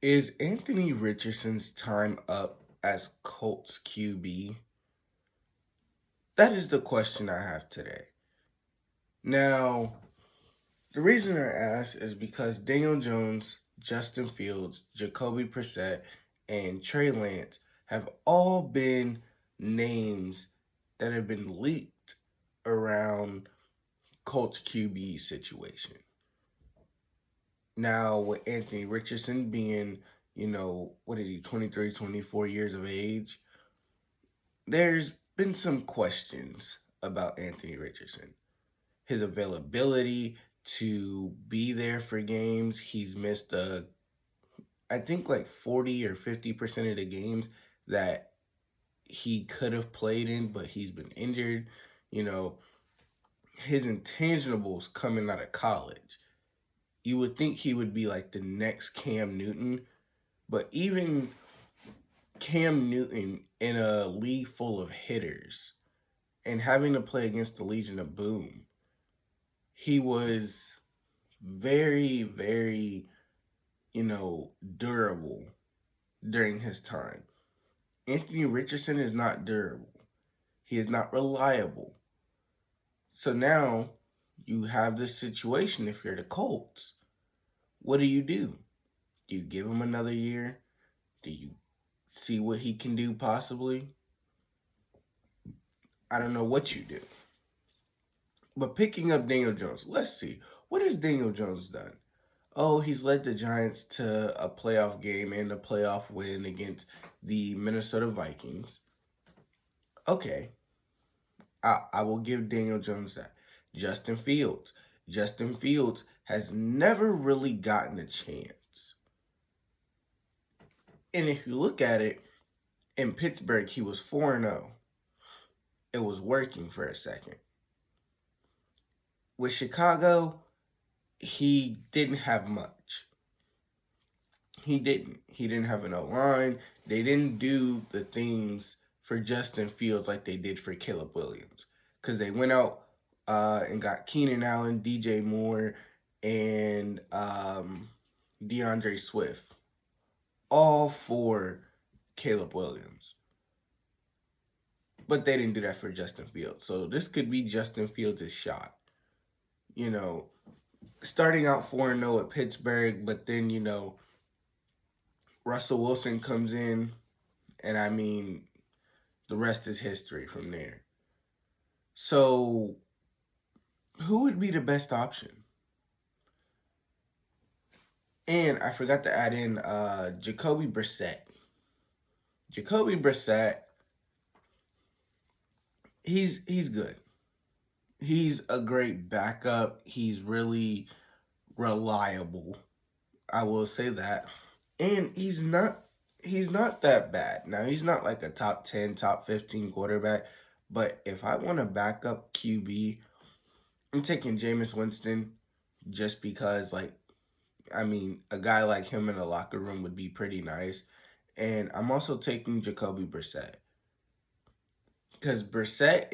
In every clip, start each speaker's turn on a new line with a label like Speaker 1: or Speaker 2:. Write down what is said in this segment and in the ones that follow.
Speaker 1: Is Anthony Richardson's time up as Colts QB? That is the question I have today. Now, the reason I ask is because Daniel Jones, Justin Fields, Jacoby Brissett, and Trey Lance have all been names that have been leaked around Colts QB situation. Now, with Anthony Richardson being, what is he, 23, 24 years of age, there's been some questions about Anthony Richardson. His availability to be there for games. He's missed I think like 40 or 50% of the games that he could have played in, but he's been injured. You know, his intangibles coming out of college. You would think he would be like the next Cam Newton, but even Cam Newton in a league full of hitters and having to play against the Legion of Boom, he was very, very, durable during his time. Anthony Richardson is not durable. He is not reliable. So now you have this situation if you're the Colts. What do? Do you give him another year? Do you see what he can do possibly? I don't know what you do. But picking up Daniel Jones, let's see. What has Daniel Jones done? Oh, he's led the Giants to a playoff game and a playoff win against the Minnesota Vikings. Okay, I will give Daniel Jones that. Justin Fields. Justin Fields has never really gotten a chance. And if you look at it, in Pittsburgh, he was 4-0. It was working for a second. With Chicago, he didn't have much. He didn't have an O-line. They didn't do the things for Justin Fields like they did for Caleb Williams. Because they went out and got Keenan Allen, DJ Moore, and DeAndre Swift. All for Caleb Williams. But they didn't do that for Justin Fields. So this could be Justin Fields' shot. Starting out 4-0 at Pittsburgh, but then, Russell Wilson comes in, and I mean, the rest is history from there. So, who would be the best option? And I forgot to add in Jacoby Brissett. Jacoby Brissett, he's good. He's a great backup. He's really reliable. I will say that. And he's not that bad. Now, he's not like a top 10, top 15 quarterback, but if I want a backup QB, I'm taking Jameis Winston just because, a guy like him in the locker room would be pretty nice. And I'm also taking Jacoby Brissett. Because Brissett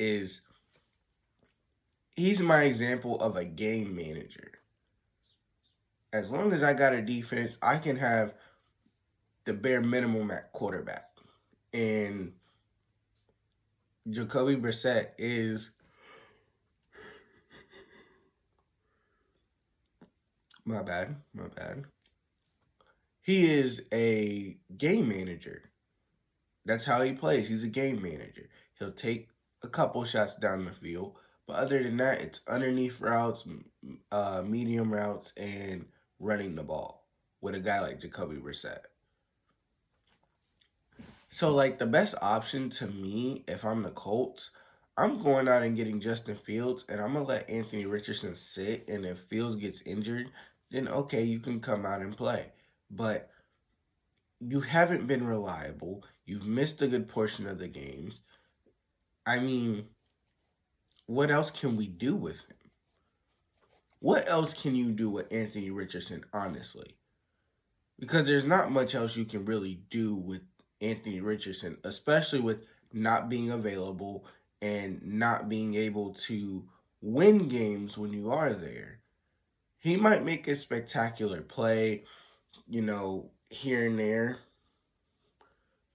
Speaker 1: he's my example of a game manager. As long as I got a defense, I can have the bare minimum at quarterback. And Jacoby Brissett is my bad. He is a game manager. That's how he plays. He's a game manager. He'll take a couple shots down the field, but other than that, it's underneath routes, medium routes, and running the ball with a guy like Jacoby Brissett. So, the best option to me, if I'm the Colts, I'm going out and getting Justin Fields, and I'm going to let Anthony Richardson sit, and if Fields gets injured, then okay, you can come out and play. But you haven't been reliable. You've missed a good portion of the games. I mean, what else can we do with him? What else can you do with Anthony Richardson, honestly? Because there's not much else you can really do with Anthony Richardson, especially with not being available and not being able to win games when you are there. He might make a spectacular play. here and there.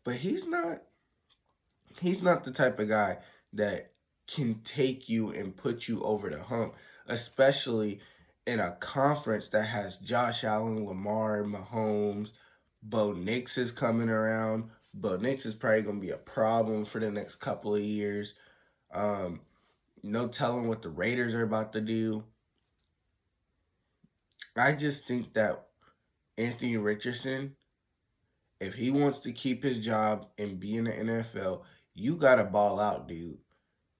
Speaker 1: But he's not the type of guy that can take you and put you over the hump, especially in a conference that has Josh Allen, Lamar, Mahomes. Bo Nix is coming around. Bo Nix is probably going to be a problem for the next couple of years. Um, no telling what the Raiders are about to do. I just think that Anthony Richardson, if he wants to keep his job and be in the NFL, you got to ball out, dude.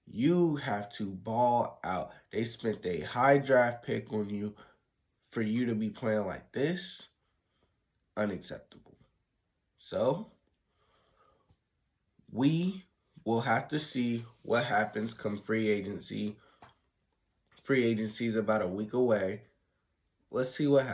Speaker 1: You have to ball out. They spent a high draft pick on you. For you to be playing like this, unacceptable. So, we will have to see what happens come free agency. Free agency is about a week away. Let's see what happens.